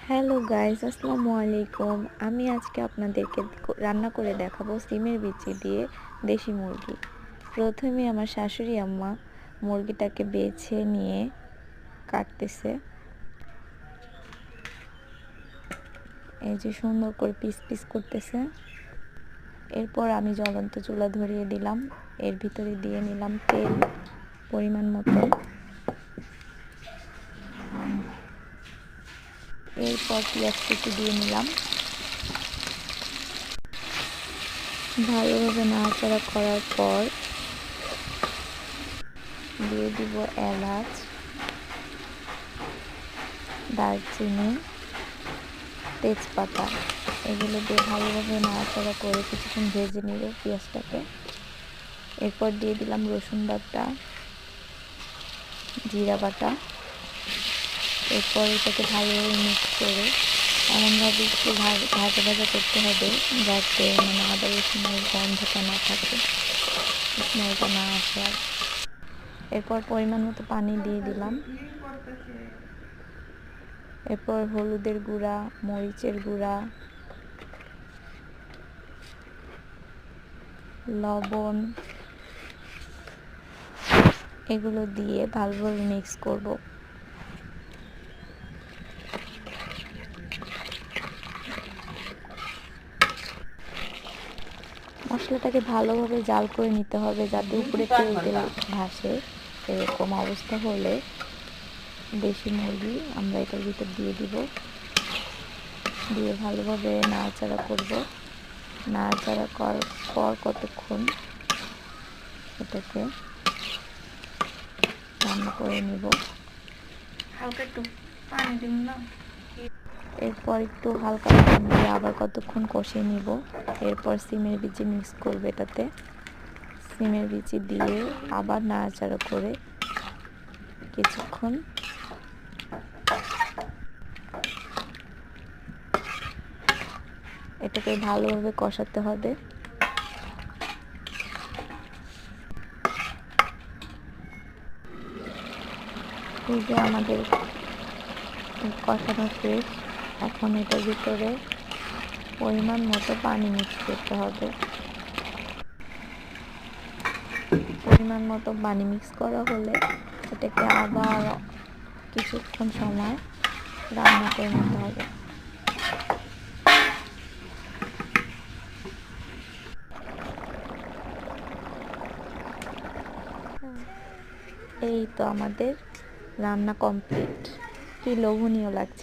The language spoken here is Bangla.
হ্যালো গাইস, আসসালামু আলাইকুম। আমি আজকে আপনাদেরকে রান্না করে দেখাবো সিমের বিচি দিয়ে দেশি মুরগি। প্রথমে আমার শাশুড়ি আম্মা মুরগিটাকে বেছে নিয়ে কাটতেছে। এই যে সুন্দর করে পিস পিস করতেছে। এরপর আমি জ্বলন্ত চুলা ধরিয়ে দিলাম। এর ভিতরে দিয়ে নিলাম তেল পরিমাণ মতো। এরপর পেঁয়াজ কুচি দিয়ে নিলাম। ভালোভাবে নাড়াচাড়া করার পর দিয়ে দিব এলাচ, দারচিনি, তেজপাতা। এগুলো দিয়ে ভালোভাবে নাড়াচাড়া করে কিছুক্ষণ ভেজে নিব পেঁয়াজটাকে। এরপর দিয়ে দিলাম রসুন বাটা, জিরা বাটা। এরপর এটাকে ভালোভাবে মিক্স করে এমনভাবে একটু ভাজা ভাজা করতে হবে যাতে আদা রসুনের গন্ধটা না থাকে, স্মেলটা না আসে। আর এরপর পরিমাণ মতো পানি দিয়ে দিলাম। এরপর হলুদের গুঁড়া, মরিচের গুঁড়া, লবণ এগুলো দিয়ে ভালোভাবে মিক্স করব। মশলাটাকে ভালোভাবে জাল করে নিতে হবে যাতে উপরে তেল তেল ভাসে। এরকম অবস্থা হলে দেশি মুরগি আমরা এটার ভিতর দিয়ে দিব। দিয়ে ভালোভাবে নাড়াচাড়া করব। নাড়াচাড়া করার পর কতক্ষণ এটাকে রান্না করে নিব। হালকা একটু পানি দিন না। এরপর একটু হালকা পানি দিয়ে আবার কতক্ষণ কষিয়ে নিব। এরপর সিমের বিচি মিক্স করবে এটাতে। সিমের বিচি দিয়ে আবার নাড়াচাড়া করে কিছুক্ষণ এটাকে ভালোভাবে কষাতে হবে। এই যে আমাদের কষানো শেষ। এখন এটার ভিতরে পরিমাণ মতো পানি মিক্স করতে হবে। পরিমাণ মতো পানি মিক্স করা হলে এটাকে আবার কিছুক্ষণ সময় রান্না করে নিতে হবে। এই তো আমাদের রান্না কমপ্লিট। কি লোভনীয় লাগছে।